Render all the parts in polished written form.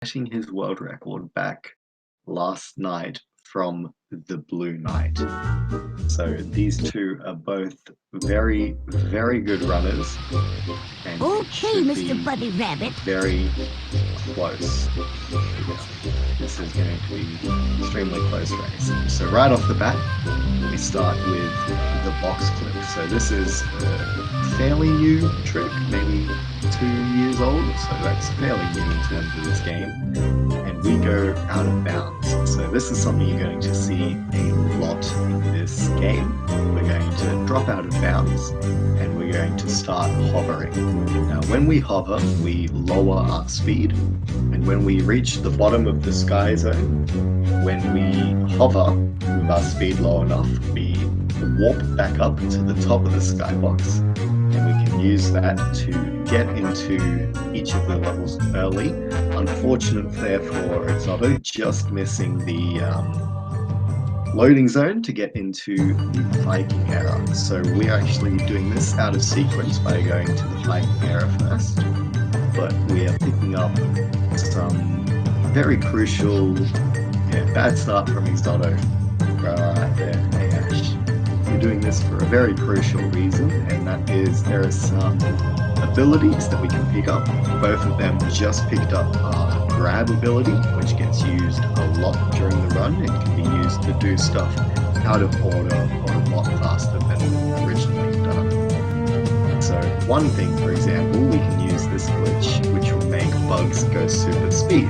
setting his world record back last night from the Blue Knight. So these two are both very, very good runners, and it Okay, should Mr. be Bunny Rabbit. very close. This is going to be extremely close race. So right off the bat, we start with the box flip. So this is a fairly new trick, maybe 2 years old, so that's fairly new in terms of this game. And we go out of bounds. So this is something you're going to see a lot in this game. We're going to drop out of bounds and we're going to start hovering. Now when we hover, we lower our speed, and when we reach the bottom of the sky zone, when we hover with our speed low enough, we warp back up to the top of the skybox, and we can use that to get into each of the levels early. Unfortunate there for Axodo, just missing the loading zone to get into the Viking era. So we're actually doing this out of sequence by going to the Viking era first, but we are picking up some very crucial, bad start from Axodo. Right there, hey Ash. We're doing this for a very crucial reason, and that is there are some abilities that we can pick up. Both of them just picked up our grab ability, which gets used a lot during the run. It can be used to do stuff out of order or a lot faster than originally done. So one thing, for example, we can use this glitch, which will make bugs go super speed.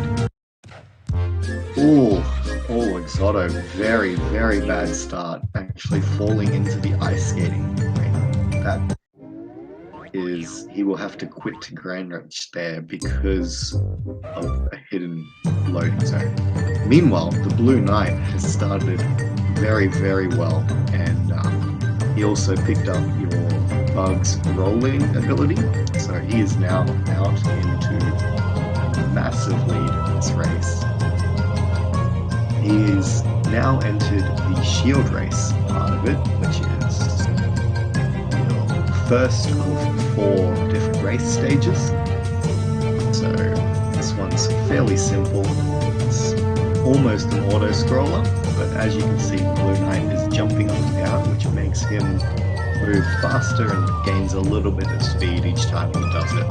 Axodo, very, very bad start, actually falling into the ice skating ring. That is, he will have to quit Grand Reach there because of a hidden loading zone. Meanwhile, the Blue Knight has started very, very well, and he also picked up your bugs rolling ability, so he is now out into a massive lead in this race. He is now entered the shield race part of it, which is your first of 4 different race stages. So this one's fairly simple. It's almost an auto-scroller, but as you can see, Blue Knight is jumping up and down, which makes him move faster and gains a little bit of speed each time he does it,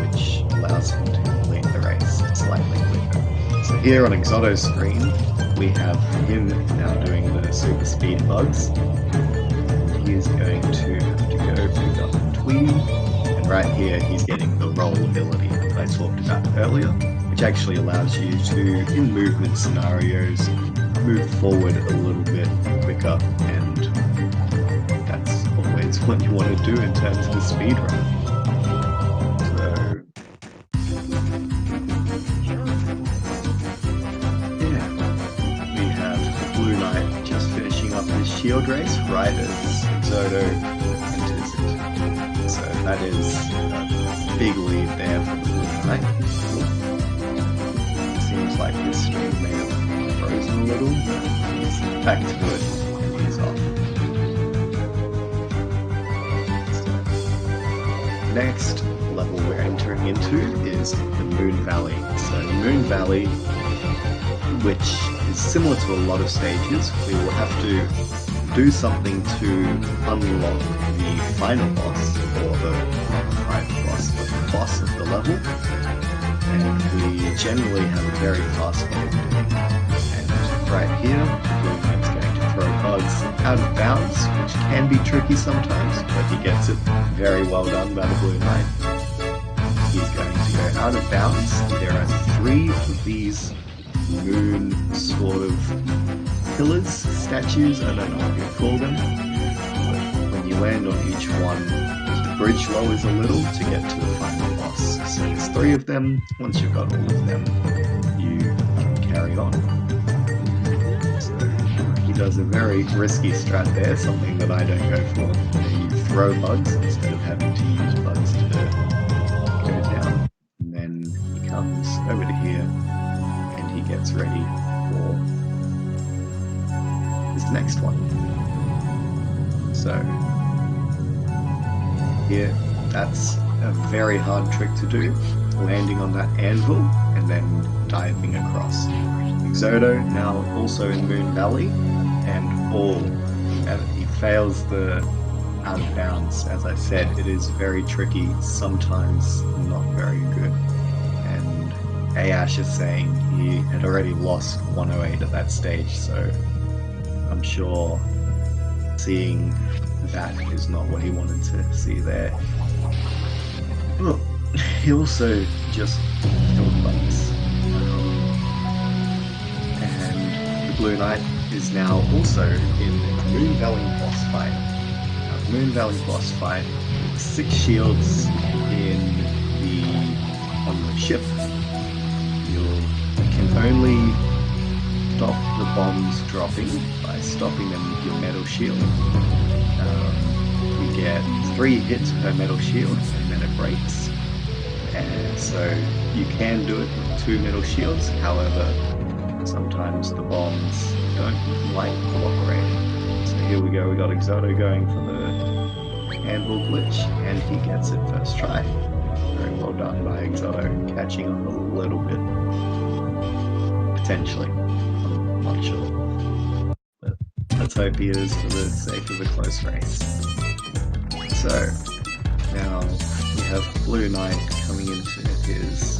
which allows him to complete the race slightly quicker. So here on Axodo's screen, we have him now doing the super speed bugs. He is going to have to go pick up Tweed, and right here he's getting the roll ability that I talked about earlier, which actually allows you to, in movement scenarios, move forward a little bit quicker, and that's always what you want to do in terms of a speed run. Shield race right as Axodo enters it. So that is a big lead there for the Blue Knight. Seems like this stream may have frozen a little, but he's back to it and he's off. So, next level we're entering into is the Moon Valley. So the Moon Valley, which is similar to a lot of stages, we will have to do something to unlock the final boss, or not the final boss, but the boss of the level. And we generally have a very fast way of doing it. And right here, Blue Knight's going to throw bugs out of bounds, which can be tricky sometimes, but he gets it very well done by the Blue Knight. He's going to go out of bounds. There are 3 of these moon sort of pillars, statues, I don't know what you call them, but when you land on each one, the bridge lowers a little to get to the final boss. So there's 3 of them. Once you've got all of them, you can carry on. So he does a very risky strat there, something that I don't go for. You throw bugs instead of having to use bugs to go down. And then he comes over to here, and he gets ready for this next one. So here, that's a very hard trick to do. landing on that anvil and then diving across. Axodo now also in Moon Valley, and he fails the out of bounds. As I said, it is very tricky, sometimes not very good. And Ayash is saying he had already lost 108 at that stage, so I'm sure seeing that is not what he wanted to see there. Look, he also just killed bugs. And the Blue Knight is now also in the Moon Valley boss fight. Now, Moon Valley boss fight, 6 shields on the ship. You can only stop the bombs dropping by stopping them with your metal shield. You get 3 hits per metal shield and then it breaks. And so you can do it with 2 metal shields, however, sometimes the bombs don't like cooperating. So here we go, we got Axodo going for the anvil glitch, and he gets it first try. Very well done by Axodo, catching on a little bit. Potentially. I'm not sure. But let's hope he is for the sake of a close race. So, now we have Blue Knight coming into his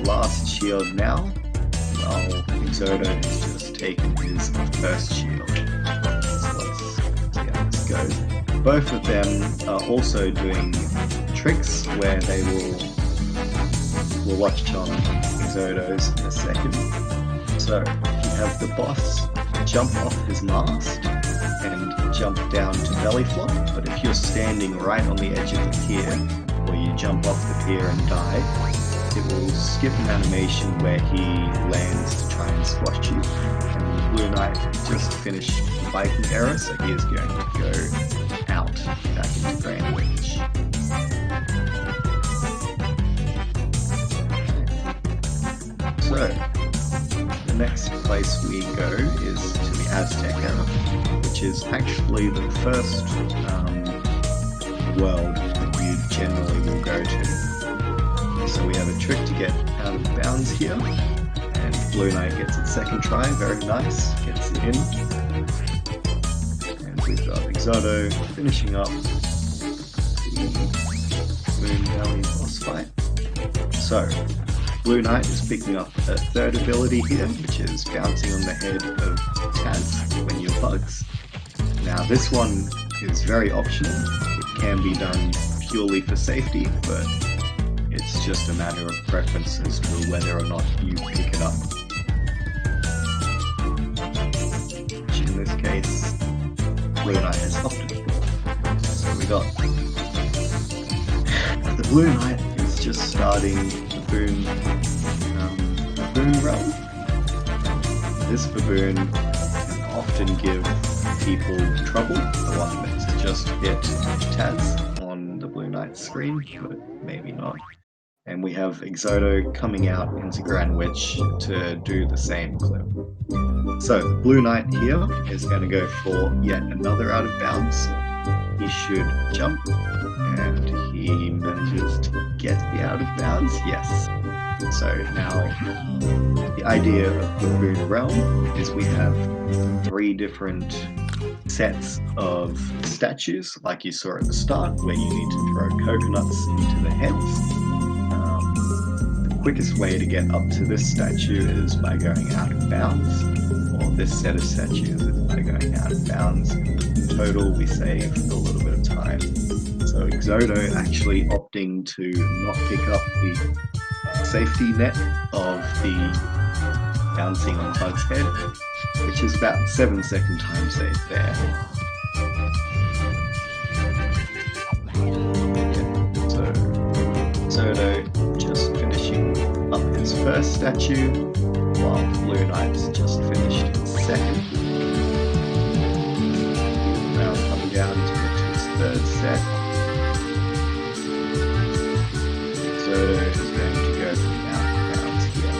last shield now, while Axodo has just taken his first shield. So let's see how this goes. Both of them are also doing tricks where they we'll watch on Axodo's in a second. So you have the boss jump off his mast and jump down to belly flop, but if you're standing right on the edge of the pier, where you jump off the pier and die, it will skip an animation where he lands to try and squash you. And the Blue Knight just finished the Viking era, so he is going to go out back into Grand Witch. So, the next place we go is to the Aztec era, which is actually the first world that you generally will go to. So we have a trick to get out of bounds here, and Blue Knight gets its second try, very nice, gets it in. And we've got Axodo finishing up the Moon Valley boss fight. So, Blue Knight is picking up a third ability here, which is bouncing on the head of Taz when you're bugs. Now this one is very optional. It can be done purely for safety, but it's just a matter of preference as to whether or not you pick it up. Which in this case, Blue Knight has opted for. So we got the Blue Knight is just starting the baboon realm. This baboon can often give people trouble. The one that's just hit Taz on the Blue Knight screen, but maybe not. And we have Axodo coming out into Grand Witch to do the same clip. So the Blue Knight here is going to go for yet another out of bounds. He should jump, and he manages to get the out of bounds. Yes. So now the idea of the Baboon Realm is we have 3 different sets of statues, like you saw at the start, where you need to throw coconuts into the heads. The quickest way to get up to this statue is by going out of bounds, or this set of statues is by going out of bounds. In total, we save a little bit of time. So Axodo actually opting to not pick up the safety net of the bouncing on Bug's head, which is about 7-second time save there. So Axodo just finishing up his first statue, while Blue Knight's just finished his second. Now coming down to his third set. Axodo is going to go from out of bounds here.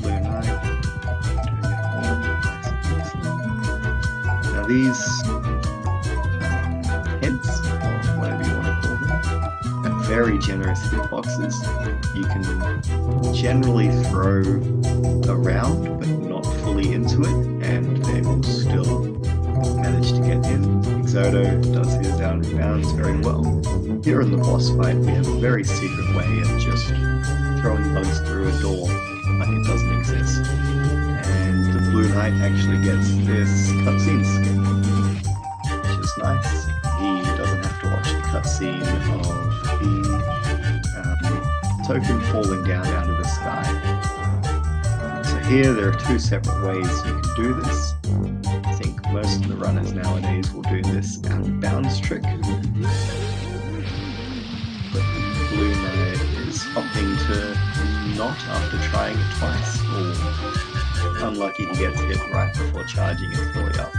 Blue Knight doing it all. Now these heads very generous hitboxes. You can generally throw around, but not fully into it, and they will still manage to get in. Axodo does his out of bounds very well. Here in the boss fight, we have a very secret way of just throwing bugs through a door like it doesn't exist. And the Blue Knight actually gets this cutscene skip, which is nice. He doesn't have to watch the cutscene of the token falling down out of the sky. So here there are two separate ways you can do this. I think most of the runners nowadays will do this out of bounds trick. But the Blue Knight is opting to not after trying it twice, or unlucky he gets hit right before charging it fully up.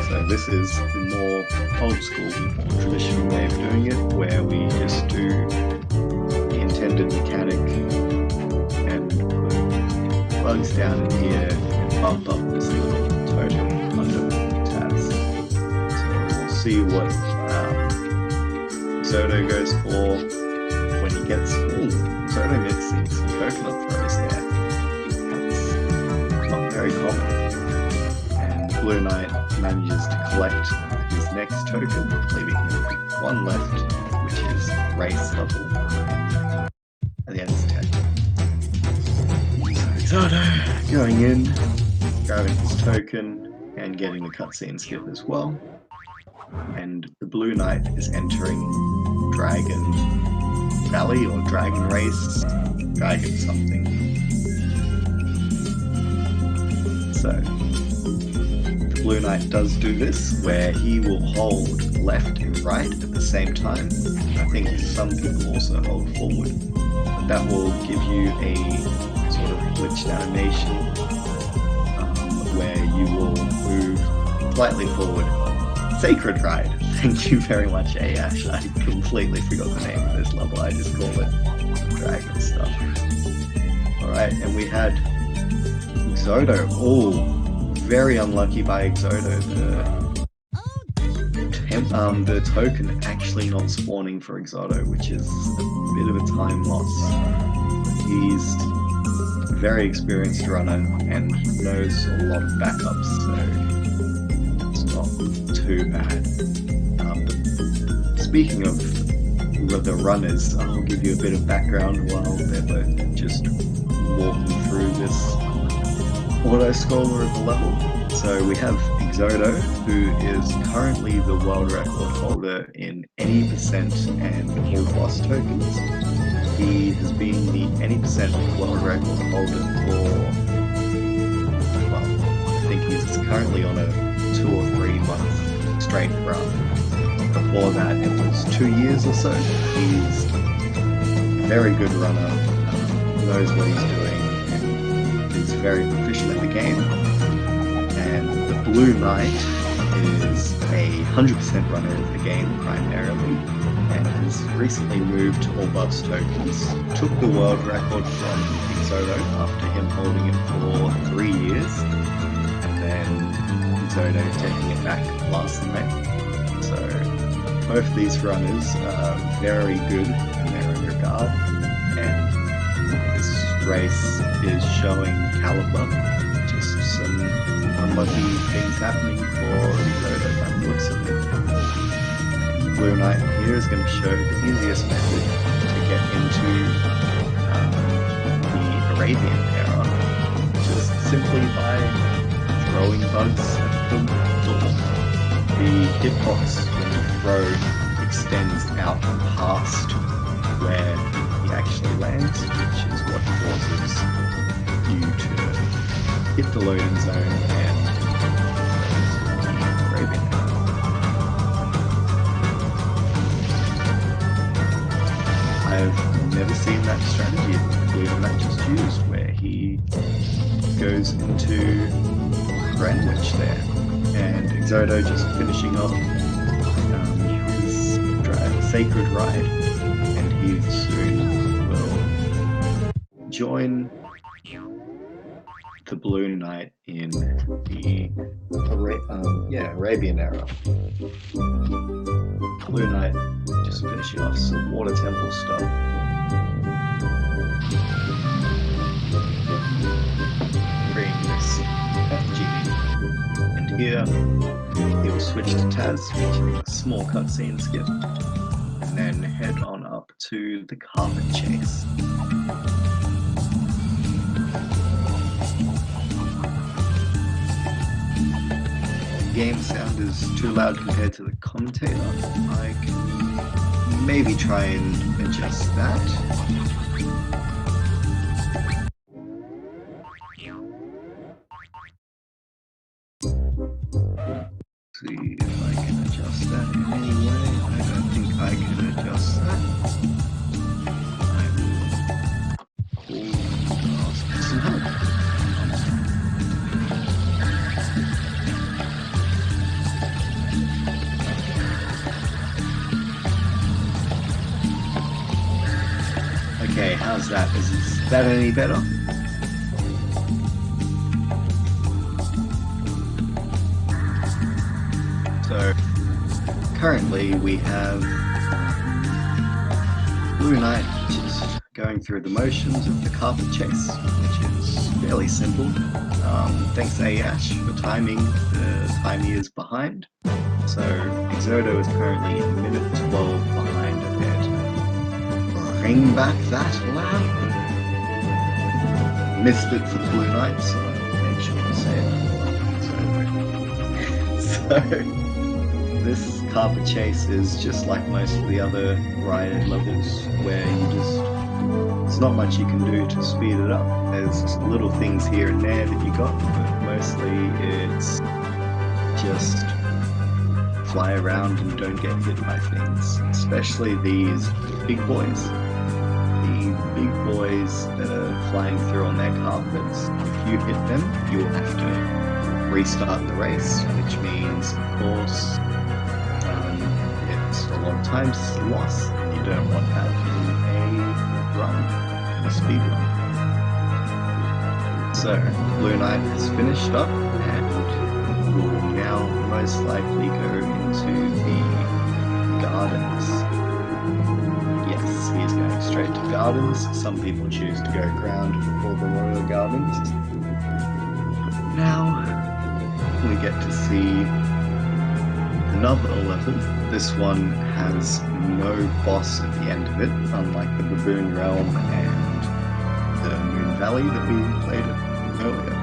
So this is the more old school, more traditional way of doing it, where we just do the intended mechanic and put bugs down in here and bump up this little totem under tabs. So we'll see what Axodo goes for when he gets... Axodo mixing some coconut throws there. That's not very common. And Blue Knight manages to collect his next token, leaving him one left, which is race level. At the end of the turn. So Axodo going in, grabbing his token, and getting the cutscene skip as well. And the Blue Knight is entering Dragon Valley or Dragon Race, Dragon something. So the Blue Knight does do this, where he will hold left and right at the same time. I think some people also hold forward, but that will give you a sort of glitched animation where you will move slightly forward. Sacred Ride. Thank you very much, Ash. I completely forgot the name of this level. I just call it Dragon stuff. Alright, and we had Axodo. Oh, very unlucky by Axodo. The token actually not spawning for Axodo, which is a bit of a time loss. He's a very experienced runner and knows a lot of backups, so it's not too bad. Speaking of the runners, I'll give you a bit of background while they're both just walking through this auto-scroller of the level. So we have Axodo, who is currently the world record holder in any percent and all boss tokens. He has been the any percent world record holder for, well, I think he's currently on a 2 or 3 month straight run. Before that, it was 2 years or so. He's a very good runner, knows what he's doing, and is very proficient at the game. And the Blue Knight is a 100% runner of the game primarily, and has recently moved to all buffs tokens. Took the world record from Axodo after him holding it for 3 years, and then Axodo taking it back last night. So both these runners are very good in their own regard, and this race is showing caliber. Just some unlucky things happening for Axodo by the looks of it. Blue Knight here is going to show the easiest method to get into the Arabian era, just simply by throwing bugs at the door. The hitbox when you throw extends out past where he actually lands, which is what causes you to hit the loading zone and the Arabian era. I've never seen that strategy that Blue Knight just used, where he goes into Greenwich there. And Axodo just finishing off his Sacred Ride, and he soon will join the Blue Knight in the Arabian era. Blue Knight just finishing off some water temple stuff. Bring this FG, and here he will switch to Taz, featuring a small cutscene skip, and then head on up to the carpet chase. Game sound is too loud compared to the commentator. I can maybe try and adjust that. See if I can adjust that in any way. I don't think I can adjust that. I will call and ask for some help. Okay, how's that? Is that any better? So, currently we have Blue Knight just going through the motions of the carpet chase, which is fairly simple. Thanks Ash for timing the time he is behind. So, Axodo is currently a minute 12 behind a bit. Bring back that loud. Missed it for Blue Knight, so I'll make sure to say it. So this carpet chase is just like most of the other ride levels, where you just, there's not much you can do to speed it up. There's little things here and there that you got, but mostly it's just fly around and don't get hit by things, especially these big boys. The big boys that are flying through on their carpets, if you hit them, you'll have to restart the race, which means, of course, it's a lot of time lost, and you don't want that in a speed run. So, Blue Knight has finished up, and will now most likely go into the gardens. Yes, he is going straight to gardens. Some people choose to go ground before the royal gardens. Now we get to see another level. This one has no boss at the end of it, unlike the Baboon Realm and the Moon Valley that we played earlier.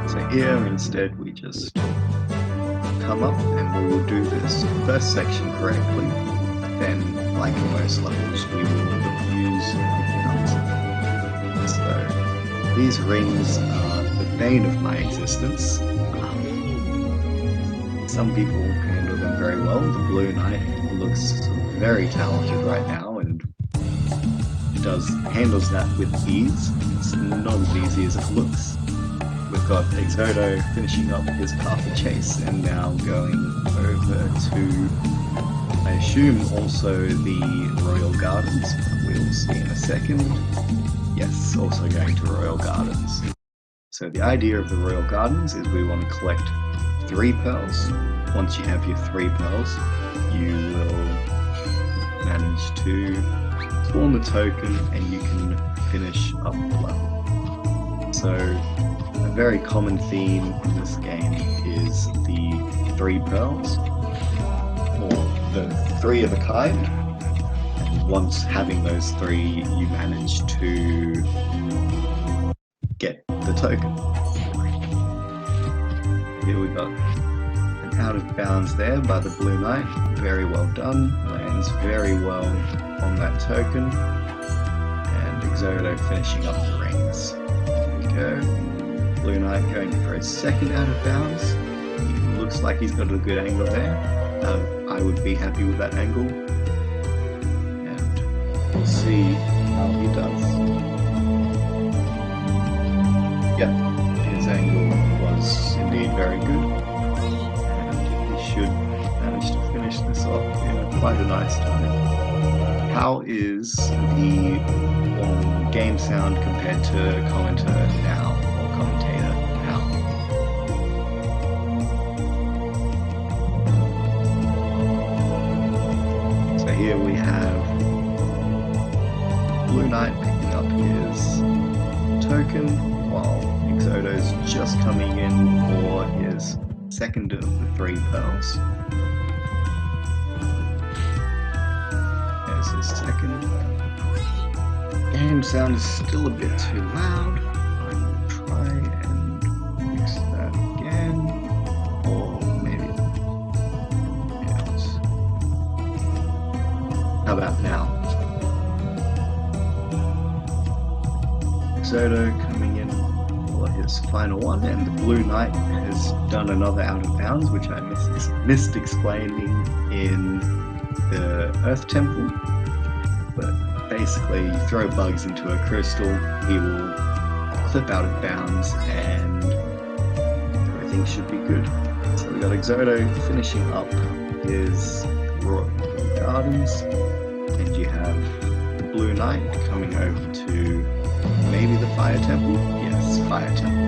So here instead we just come up and we will do this first section correctly, but then, like in most levels, we will use nuts. So these rings are the bane of my existence. Some people handle them very well. The Blue Knight looks very talented right now and handles that with ease. It's not as easy as it looks. We've got Axodo finishing up his carpet chase and now going over to, I assume, also the Royal Gardens. We'll see in a second. Yes, also going to Royal Gardens. So the idea of the Royal Gardens is we want to collect 3 pearls. Once you have your 3 pearls, you will manage to spawn the token and you can finish up the level. So a very common theme in this game is the 3 pearls, or the 3 of a kind. And once having those 3, you manage to get the token. Here we go. An out of bounds there by the Blue Knight. Very well done. Lands very well on that token. And Axodo finishing up the rings. There we go. Blue Knight going for a second out of bounds. He looks like he's got a good angle there. I would be happy with that angle. And we'll see how he does. Yep, his angle was indeed very good. And he should manage to finish this off in quite a nice time. how is the game sound compared to commentator now, or commentator now? So here we have Blue Knight picking up his token, while Axodo's just coming in for his second of the 3 pearls. There's his second. Game sound is still a bit too loud. I will try and fix that again, or maybe yes. How about now? Axodo coming in for his final one, and the Blue Knight has done another out of bounds, which I missed explaining in the Earth Temple. But basically, you throw bugs into a crystal, he will clip out of bounds, and everything should be good. So we got Axodo finishing up his Royal Gardens, and you have the Blue Knight coming over to maybe the Fire Temple? Yes, Fire Temple.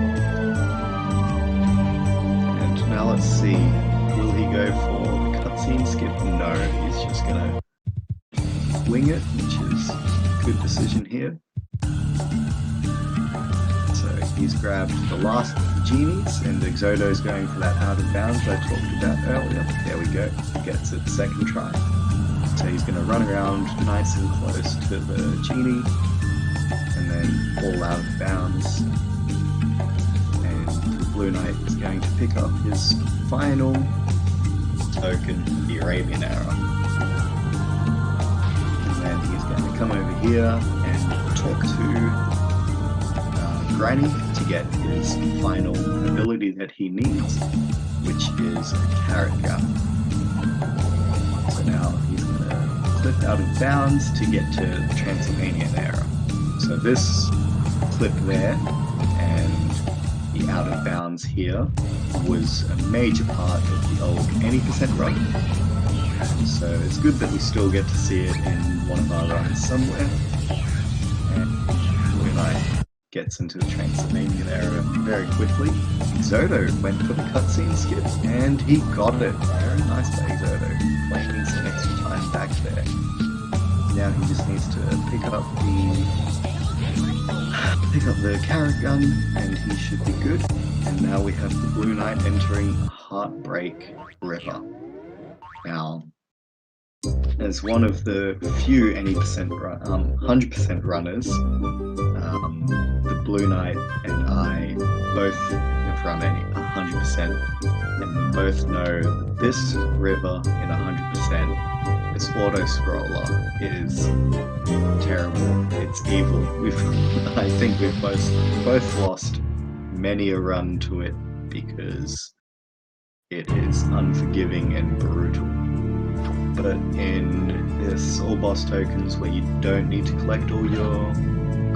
And now let's see, will he go for the cutscene skip? No, he's just gonna wing it, which is a good decision here. So he's grabbed the last genies, and Axodo's going for that out of bounds I talked about earlier. There we go, gets it second try. So he's going to run around nice and close to the genie, and then fall out of bounds. And the Blue Knight is going to pick up his final token, the Arabian Era. And he's going to come over here and talk to Granny to get his final ability that he needs, which is a carrot gun. So now he's going to clip out of bounds to get to the Transylvanian Era. So this clip there and the out of bounds here was a major part of the old any percent run. So it's good that we still get to see it in one of our runs somewhere. And Blue Knight gets into the Transylvanian Era very quickly. Axodo went for the cutscene skip, and he got it. Very nice by Axodo, claiming some extra time back there. Now he just needs to pick up the carrot gun, and he should be good. And now we have the Blue Knight entering Heartbreak River. Now, as one of the few 100% runners, the Blue Knight and I both have run 100%, and we both know this river in 100%, this auto-scroller is terrible, it's evil. I think we've both lost many a run to it because it is unforgiving and brutal. But in this all boss tokens where you don't need to collect all your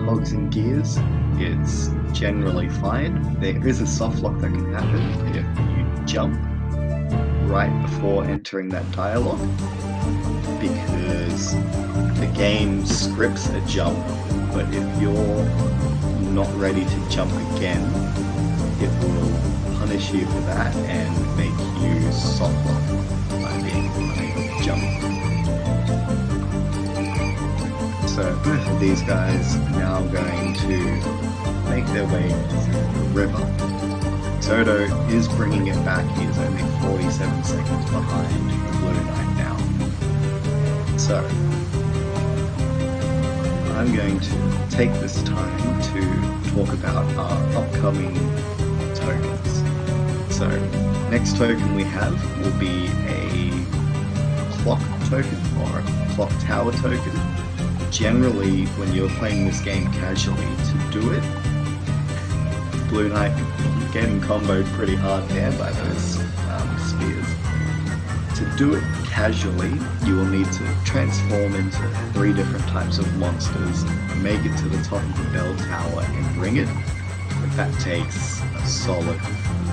cogs and gears, it's generally fine. There is a soft lock that can happen if you jump right before entering that dialogue, because the game scripts a jump, but if you're not ready to jump again, it will punish you for that and make you soft lock by being unable to jump. So both of these guys are now going to make their way through the river. Axodo is bringing it back. He is only 47 seconds behind the Blue Knight now. So I'm going to take this time to talk about our upcoming tokens. So next token we have will be a clock token or a clock tower token. Generally, when you're playing this game casually, to do it, Blue Knight getting comboed pretty hard there by those spears. To do it casually, you will need to transform into 3 different types of monsters, make it to the top of the bell tower and ring it. But that takes a solid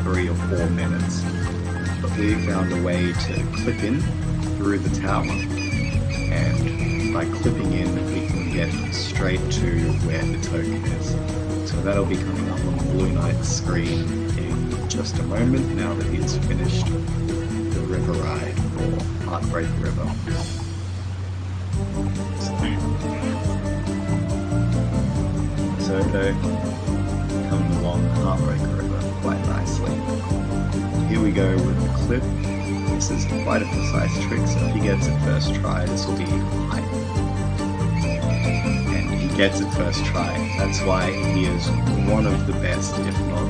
3 or 4 minutes. But we found a way to clip in through the tower and by clipping in, we can get straight to where the token is. So that'll be coming up on the Blue Knight's screen in just a moment, now that he's finished the river ride, or Heartbreak River. So coming along Heartbreak River quite nicely. Here we go with the clip. This is quite a precise trick, so if he gets it first try, this will be high. And he gets it first try. That's why he is one of the best, if not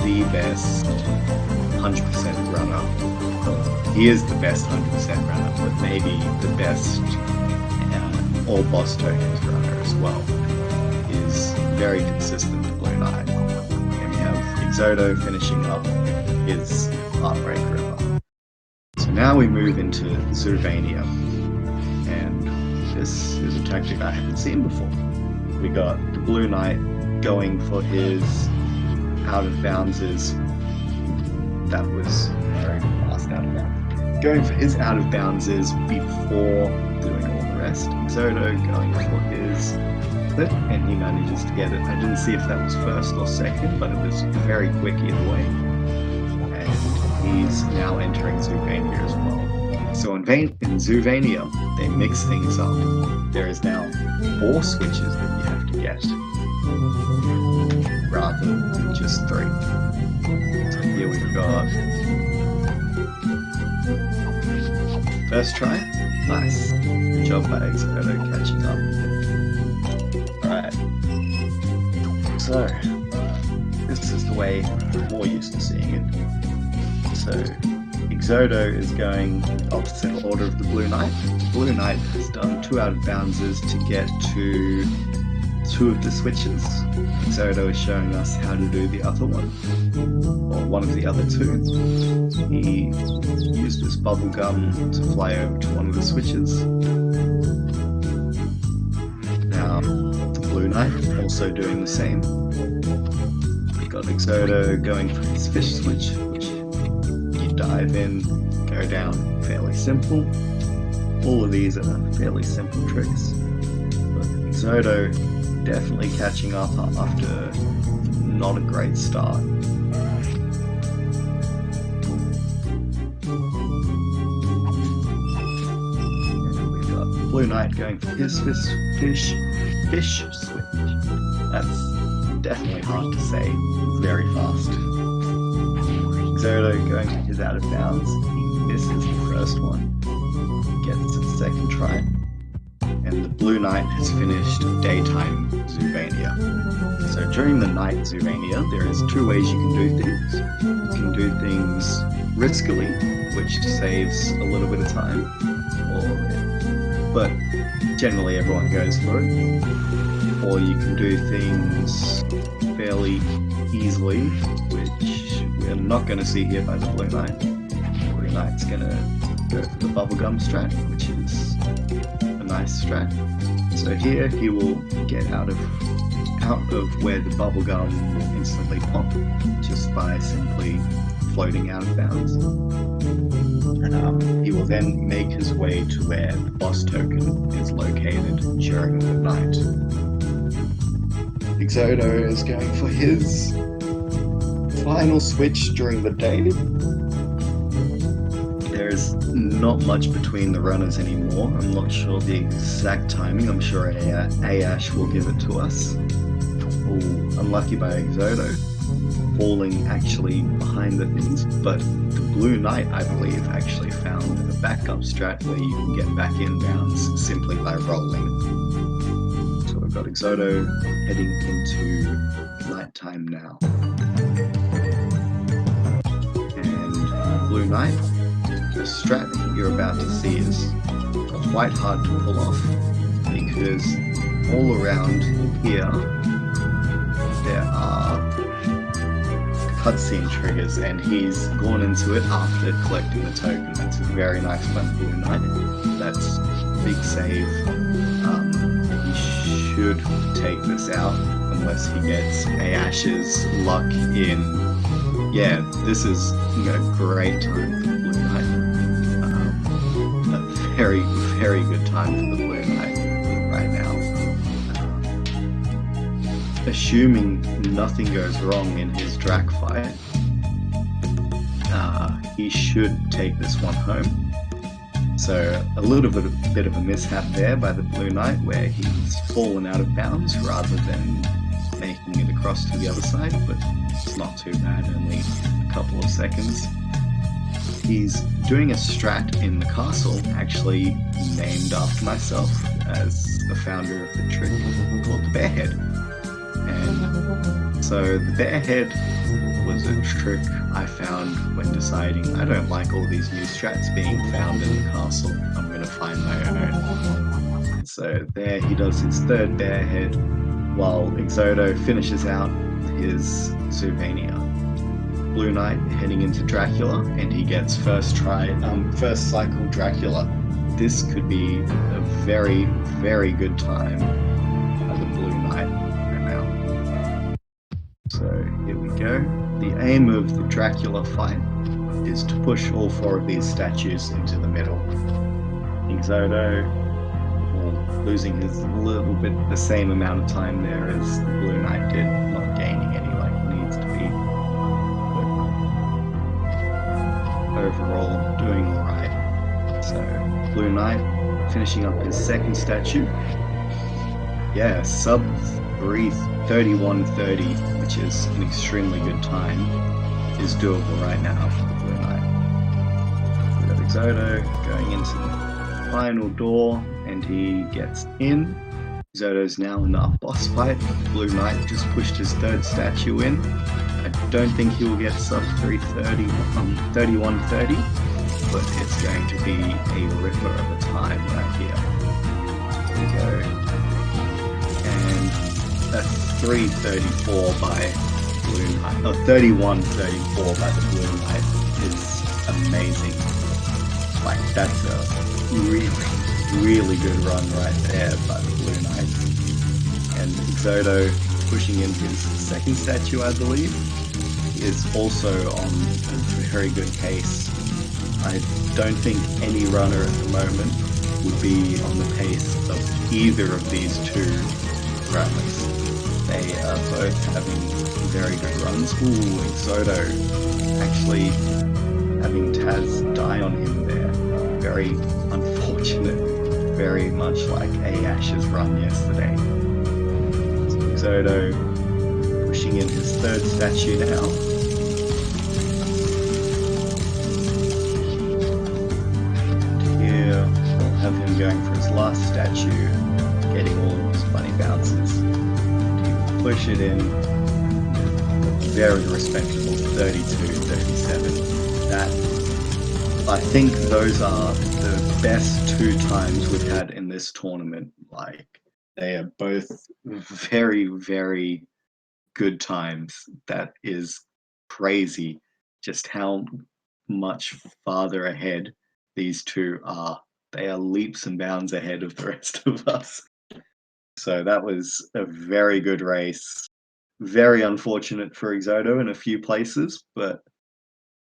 the best, 100% runner. He is the best 100% runner, but maybe the best all boss tokens runner as well. Is very consistent to Blue Knight. And we have Axodo finishing up his Heartbreak River. So now we move into Zoovania, and this is a tactic I haven't seen before. We got the Blue Knight going for his out of boundses. That was very fast out of bounds. Going for his out of boundses before doing all the rest. Axodo going for his clip, and he manages to get it. I didn't see if that was first or second, but it was very quick either way. He's now entering Zoovania as well. So in Zoovania, they mix things up. There is now 4 switches that you have to get, rather than just 3. So here we've got first try. Nice. Good job by Axodo catching up. Alright. So, this is the way I'm more used to seeing it. So, Axodo is going opposite order of the Blue Knight. Blue Knight has done 2 out of boundses to get to 2 of the switches. Axodo is showing us how to do the other one, or one of the other 2. He used his bubblegum to fly over to one of the switches. Now, the Blue Knight also doing the same. We've got Axodo going for his fish switch, dive in, go down, fairly simple. All of these are fairly simple tricks. But Axodo definitely catching up after not a great start. And we've got Blue Knight going for his fish switch. That's definitely hard to say, very fast. Axodo going for his out of bounds, he misses the first one, gets it second try, and the Blue Knight has finished daytime Zoovania. So during the night Zoovania, there is 2 ways you can do things. You can do things riskily, which saves a little bit of time, but generally everyone goes for it. Or you can do things fairly easily, which we're not going to see here by the Blue Knight. Blue Knight's going to go for the bubblegum strat, which is a nice strat. So here he will get out of where the bubblegum will instantly pop, just by simply floating out of bounds. He will then make his way to where the boss token is located during the night. Axodo is going for his final switch during the day. There's not much between the runners anymore. I'm not sure the exact timing. I'm sure Ash will give it to us. Ooh, unlucky by Axodo, falling actually behind the things, but the Blue Knight, I believe, actually found a backup strat where you can get back in bounds simply by rolling. So we've got Axodo heading into nighttime now. Blue Knight, the strat that you're about to see is quite hard to pull off, because all around here there are cutscene triggers, and he's gone into it after collecting the token. That's very nice by the Blue Knight. That's a big save. He should take this out unless he gets Ash's luck in. Yeah, this is a great time for the Blue Knight. A very, very good time for the Blue Knight. assuming nothing goes wrong in his Drac fight, he should take this one home. So a little bit of a mishap there by the Blue Knight, where he's fallen out of bounds rather than making it across to the other side, but it's not too bad, only a couple of seconds. He's doing a strat in the castle, actually named after myself as the founder of the trick, called the Bear Head. And so the Bear Head was a trick I found when deciding I don't like all these new strats being found in the castle, I'm going to find my own. So there he does his third Bear Head, while Axodo finishes out his Zoomania. Blue Knight heading into Dracula, and he gets first cycle Dracula. This could be a very, very good time by the Blue Knight right now. So here we go. The aim of the Dracula fight is to push all four of these statues into the middle. Axodo, losing his little bit the same amount of time there as the Blue Knight did, not gaining any like he needs to be. But overall, doing alright. So, Blue Knight finishing up his second statue. Yeah, sub 31:30, which is an extremely good time, is doable right now for the Blue Knight. We got Axodo going into the final door, and he gets in. Axodo's now in the boss fight. Blue Knight just pushed his third statue in. I don't think he will get sub 3:30 on 31:30, but it's going to be a ripper of a time right here. Here we go. And a 3:34 by Blue Knight, or 31:34 by the Blue Knight is amazing. Like, that's a really good run right there by the Blue Knight. And Axodo pushing in his second statue, I believe, is also on a very good pace. I don't think any runner at the moment would be on the pace of either of these two runners. They are both having very good runs. Ooh, Axodo actually having Taz die on him there. Very unfortunate, very much like Ash's run yesterday. So Axodo pushing in his third statue now. And here we'll have him going for his last statue, getting all of his funny bounces. He will push it in. Very respectable 32-37. That, I think those are the best two times we've had in this tournament. Like, they are both very, very good times. That is crazy just how much farther ahead these two are. They are leaps and bounds ahead of the rest of us. So that was a very good race. Very unfortunate for Axodo in a few places, but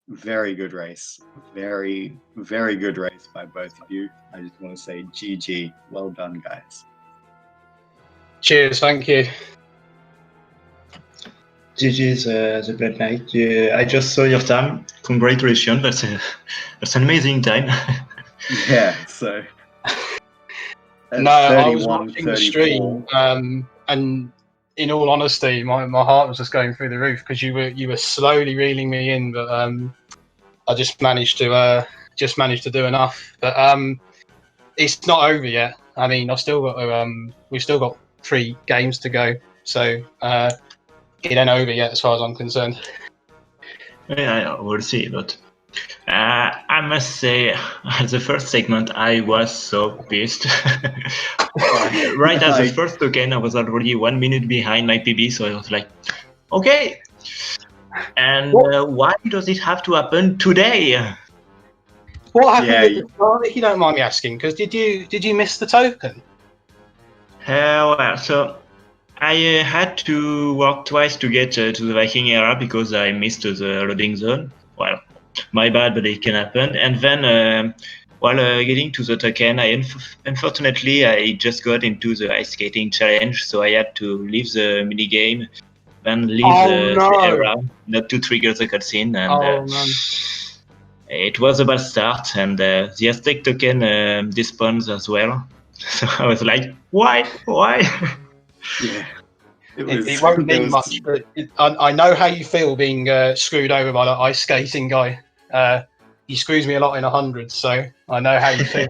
very good race. Very, very good race by both of you. I just want to say GG. Well done, guys. Cheers, thank you. GG, the Black Knight. I just saw your time. Congratulations, that's an amazing time. Yeah, so. No, I was watching the stream, and in all honesty, my heart was just going through the roof because you were slowly reeling me in, but I just managed to do enough. But it's not over yet. I mean, we've still got 3 games to go, so it ain't over yet as far as I'm concerned. Yeah, we'll see, but I must say, at the first segment, I was so pissed. Right at the first token, I was already 1 minute behind my PB, so I was like, okay. And why does it have to happen today? What happened at the start, if you don't mind me asking? Because did you miss the token? Well, so I had to walk twice to get to the Viking era because I missed the loading zone. Well, my bad, but it can happen. And then While getting to the token, unfortunately I just got into the ice skating challenge, so I had to leave the mini game, then leave the area, not to trigger the cutscene, and it was a bad start. And the Aztec token despawns as well, so I was like, why? Yeah. It won't mean much, but I know how you feel being screwed over by that ice skating guy. He screws me a lot in 100, so I know how you feel.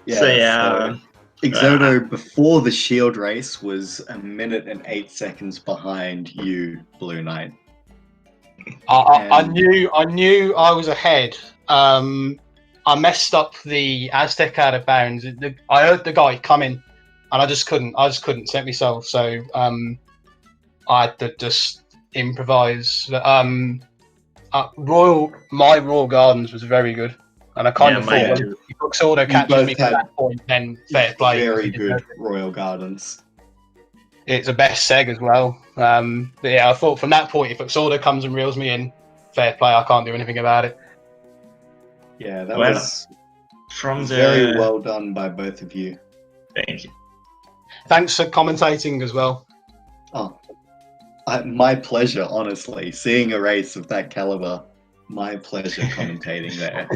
So Axodo before the shield race was 1 minute and 8 seconds behind you, Blue Knight. I knew I was ahead. I messed up the Aztec out of bounds. I heard the guy coming, and I just couldn't set myself. So I had to just improvise. My Royal Gardens was very good, and I kind of thought if Axodo catches me at that point, then fair play. Very good Royal Gardens. It's a best seg as well. But yeah, I thought from that point, if Axodo comes and reels me in, fair play. I can't do anything about it. Yeah, that was very well done by both of you. Thank you. Thanks for commentating as well. Oh, my pleasure, honestly. Seeing a race of that caliber, my pleasure commentating there.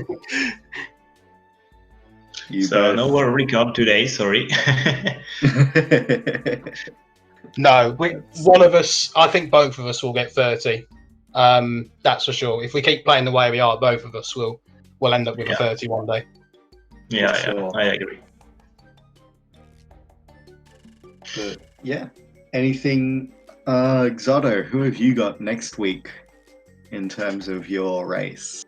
No more record today, sorry. No, one of us, I think both of us will get 30. That's for sure. If we keep playing the way we are, both of us will end up with a 30 one day. Yeah, I agree. But yeah, anything, Axodo, who have you got next week in terms of your race?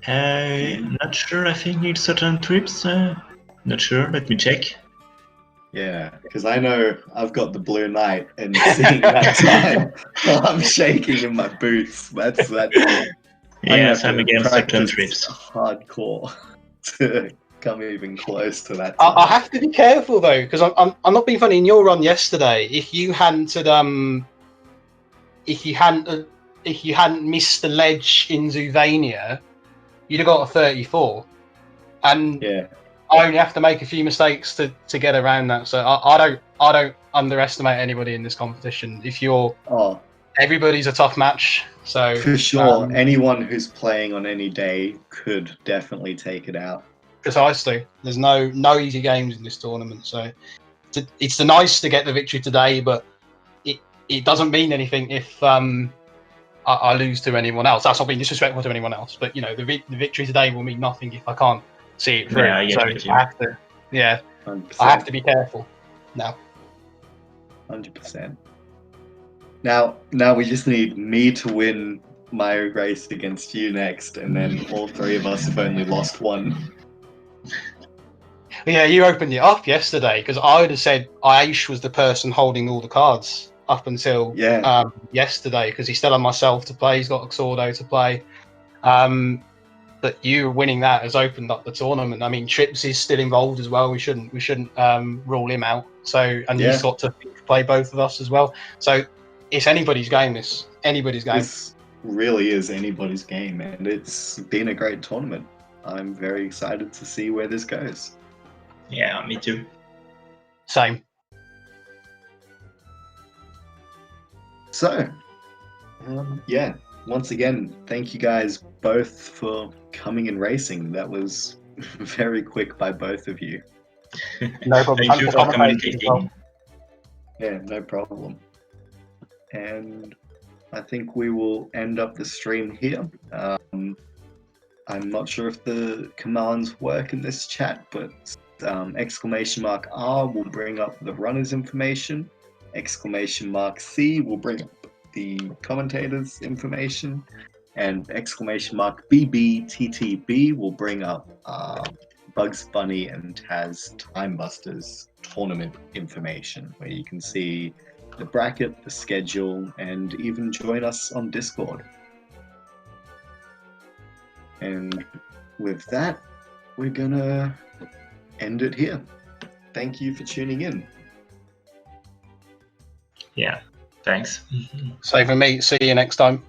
Not sure. I think need certain trips. Not sure. Let me check. Yeah, because I know I've got the Blue Knight, and seeing that time, I'm shaking in my boots. That's Yes, I'm against certain trips. Hardcore to come even close to that. I have to be careful though, because I'm not being funny. In your run yesterday, if you hadn't missed the ledge in Zoovania, you'd have got a 34, and I only have to make a few mistakes to get around that. So I don't underestimate anybody in this competition. Everybody's a tough match. So for sure, anyone who's playing on any day could definitely take it out. Precisely. There's no easy games in this tournament. So it's nice to get the victory today, but it doesn't mean anything if I lose to anyone else. That's not being disrespectful to anyone else, but the victory today will mean nothing if I can't see it through. I have to be careful now. 100%. Now we just need me to win my race against you next, and then all three of us have only lost one. Yeah, you opened it up yesterday, because I would have said Aish was the person holding all the cards up until yesterday, because he still had myself to play. He's got Axodo to play. But you winning that has opened up the tournament. I mean, Trips is still involved as well. We shouldn't rule him out. So, and he's got to play both of us as well. So it's anybody's game. This anybody's game. This really is anybody's game, and it's been a great tournament. I'm very excited to see where this goes. Yeah, me too. Same. So, once again, thank you guys both for coming and racing. That was very quick by both of you. No problem. Thank you for communicating. Yeah, no problem. And I think we will end up the stream here. I'm not sure if the commands work in this chat, but !R will bring up the runner's information. !C will bring up the commentator's information, and !BBTTB will bring up Bugs Bunny and Taz Time Busters tournament information, where you can see the bracket, the schedule, and even join us on Discord. And with that, we're gonna end it here. Thank you for tuning in. Yeah, thanks. Same for me. See you next time.